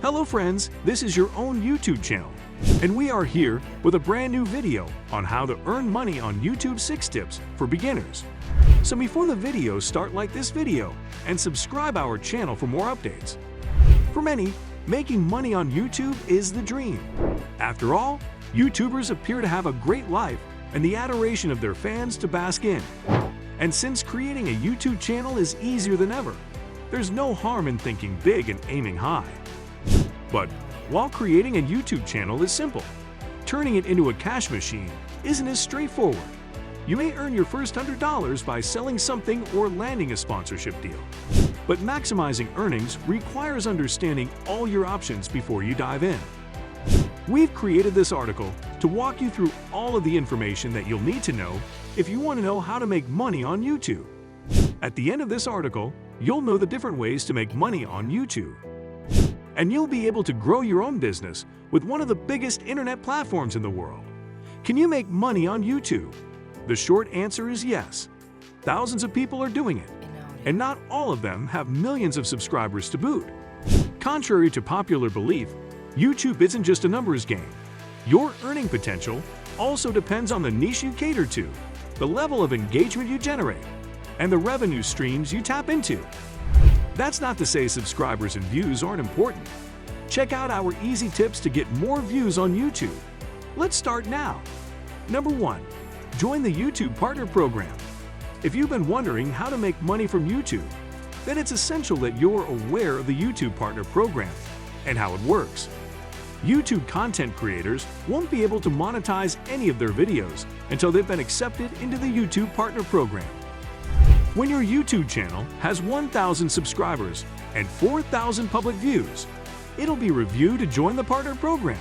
Hello friends, this is your own YouTube channel, and we are here with a brand new video on how to earn money on YouTube 6 tips for beginners. So before the video, start like this video and subscribe our channel for more updates. For many, making money on YouTube is the dream. After all, YouTubers appear to have a great life and the adoration of their fans to bask in. And since creating a YouTube channel is easier than ever, there's no harm in thinking big and aiming high. But while creating a YouTube channel is simple, turning it into a cash machine isn't as straightforward. You may earn your first $100 by selling something or landing a sponsorship deal. But maximizing earnings requires understanding all your options before you dive in. We've created this article to walk you through all of the information that you'll need to know if you want to know how to make money on YouTube. At the end of this article, you'll know the different ways to make money on YouTube. And you'll be able to grow your own business with one of the biggest internet platforms in the world. Can you make money on YouTube? The short answer is yes. Thousands of people are doing it, and not all of them have millions of subscribers to boot. Contrary to popular belief, YouTube isn't just a numbers game. Your earning potential also depends on the niche you cater to, the level of engagement you generate, and the revenue streams you tap into. That's not to say subscribers and views aren't important. Check out our easy tips to get more views on YouTube. Let's start now. Number 1. Join the YouTube Partner Program. If you've been wondering how to make money from YouTube, then it's essential that you're aware of the YouTube Partner Program and how it works. YouTube content creators won't be able to monetize any of their videos until they've been accepted into the YouTube Partner Program. When your YouTube channel has 1,000 subscribers and 4,000 public views, it'll be reviewed to join the partner program.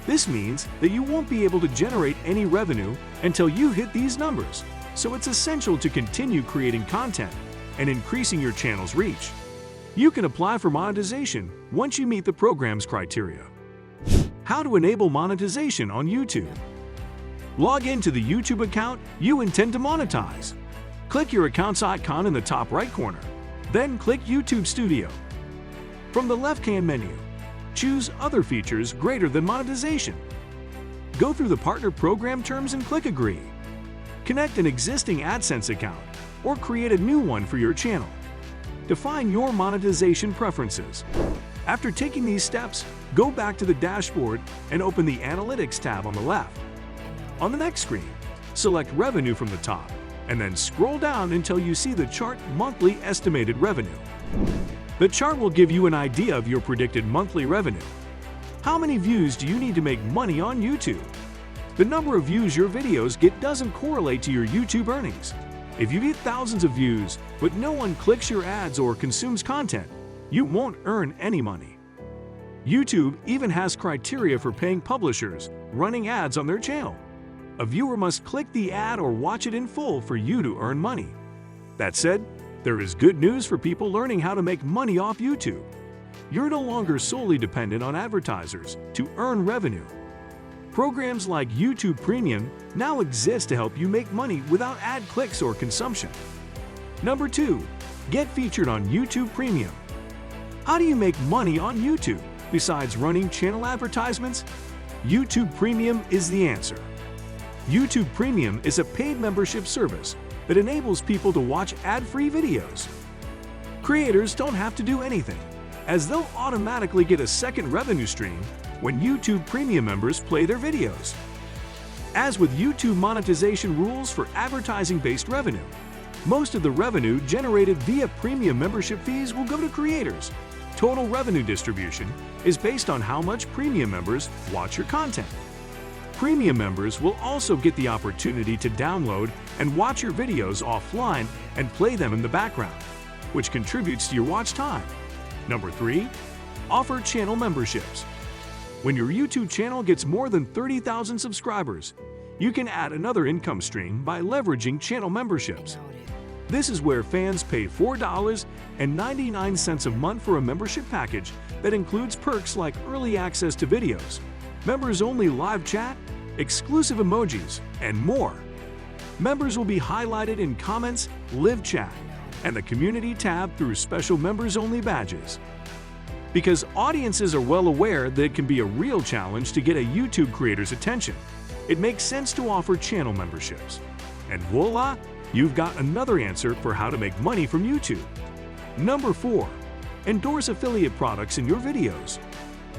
This means that you won't be able to generate any revenue until you hit these numbers, so it's essential to continue creating content and increasing your channel's reach. You can apply for monetization once you meet the program's criteria. How to enable monetization on YouTube. Log into the YouTube account you intend to monetize. Click your account's icon in the top right corner, then click YouTube Studio. From the left-hand menu, choose Other Features greater than monetization. Go through the partner program terms and click Agree. Connect an existing AdSense account or create a new one for your channel. Define your monetization preferences. After taking these steps, go back to the dashboard and open the Analytics tab on the left. On the next screen, select Revenue from the top, and then scroll down until you see the chart Monthly Estimated Revenue. The chart will give you an idea of your predicted monthly revenue. How many views do you need to make money on YouTube? The number of views your videos get doesn't correlate to your YouTube earnings. If you get thousands of views, but no one clicks your ads or consumes content, you won't earn any money. YouTube even has criteria for paying publishers running ads on their channel. A viewer must click the ad or watch it in full for you to earn money. That said, there is good news for people learning how to make money off YouTube. You're no longer solely dependent on advertisers to earn revenue. Programs like YouTube Premium now exist to help you make money without ad clicks or consumption. Number 2. Get featured on YouTube Premium. How do you make money on YouTube besides running channel advertisements? YouTube Premium is the answer. YouTube Premium is a paid membership service that enables people to watch ad-free videos. Creators don't have to do anything, as they'll automatically get a second revenue stream when YouTube Premium members play their videos. As with YouTube monetization rules for advertising-based revenue, most of the revenue generated via premium membership fees will go to creators. Total revenue distribution is based on how much premium members watch your content. Premium members will also get the opportunity to download and watch your videos offline and play them in the background, which contributes to your watch time. Number 3. Offer channel memberships. When your YouTube channel gets more than 30,000 subscribers, you can add another income stream by leveraging channel memberships. This is where fans pay $4.99 a month for a membership package that includes perks like early access to videos, members-only live chat, exclusive emojis, and more. Members will be highlighted in comments, live chat, and the community tab through special members-only badges. because audiences are well aware that it can be a real challenge to get a YouTube creator's attention. It makes sense to offer channel memberships. And voila, you've got another answer for how to make money from YouTube. Number 4. Endorse affiliate products in your videos.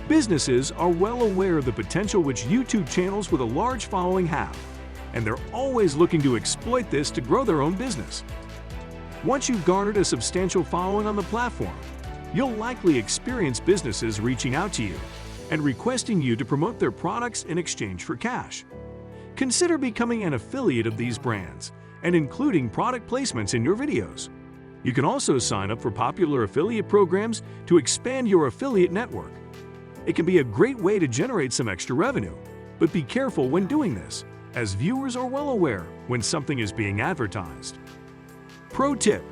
Businesses are well aware of the potential which YouTube channels with a large following have, and they're always looking to exploit this to grow their own business. Once you've garnered a substantial following on the platform, you'll likely experience businesses reaching out to you and requesting you to promote their products in exchange for cash. Consider becoming an affiliate of these brands and including product placements in your videos. You can also sign up for popular affiliate programs to expand your affiliate network. It can be a great way to generate some extra revenue, but be careful when doing this, as viewers are well aware when something is being advertised. Pro tip: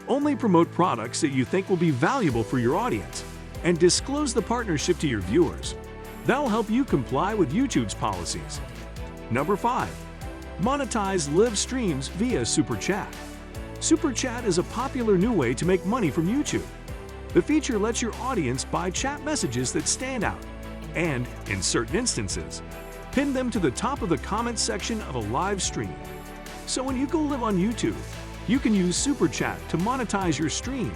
only promote products that you think will be valuable for your audience and disclose the partnership to your viewers. That'll help you comply with YouTube's policies. Number 5. Monetize live streams via Super Chat. Super Chat is a popular new way to make money from YouTube. The feature lets your audience buy chat messages that stand out and, in certain instances, pin them to the top of the comments section of a live stream. So when you go live on YouTube, you can use Super Chat to monetize your stream.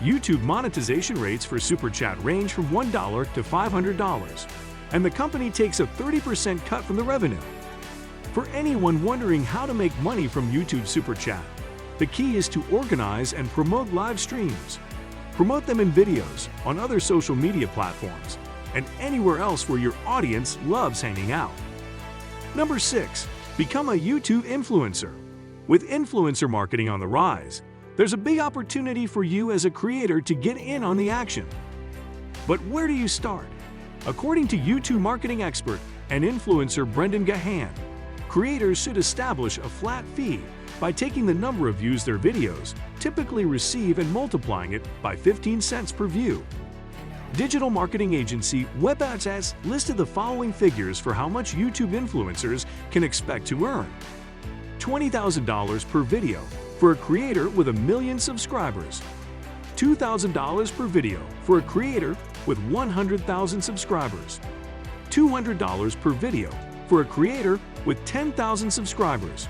YouTube monetization rates for Super Chat range from $1 to $500, and the company takes a 30% cut from the revenue. For anyone wondering how to make money from YouTube Super Chat, the key is to organize and promote live streams. Promote them in videos, on other social media platforms, and anywhere else where your audience loves hanging out. Number 6. Become a YouTube influencer. With influencer marketing on the rise, there's a big opportunity for you as a creator to get in on the action. But where do you start? According to YouTube marketing expert and influencer Brendan Gahan, creators should establish a flat fee by taking the number of views their videos typically receive and multiplying it by 15 cents per view. Digital marketing agency WebAds has listed the following figures for how much YouTube influencers can expect to earn. $20,000 per video for a creator with 1 million subscribers. $2,000 per video for a creator with 100,000 subscribers. $200 per video for a creator with 10,000 subscribers.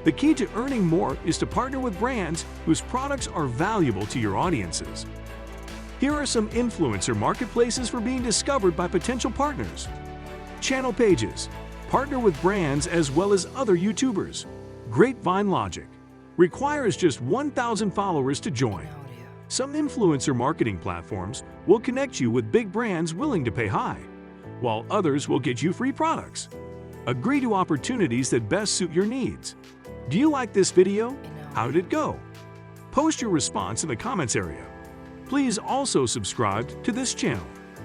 The key to earning more is to partner with brands whose products are valuable to your audiences. Here are some influencer marketplaces for being discovered by potential partners. Channel pages. Partner with brands as well as other YouTubers. Grapevine Logic. Requires just 1,000 followers to join. Some influencer marketing platforms will connect you with big brands willing to pay high, while others will get you free products. Agree to opportunities that best suit your needs. Do you like this video? How did it go? Post your response in the comments area. Please also subscribe to this channel.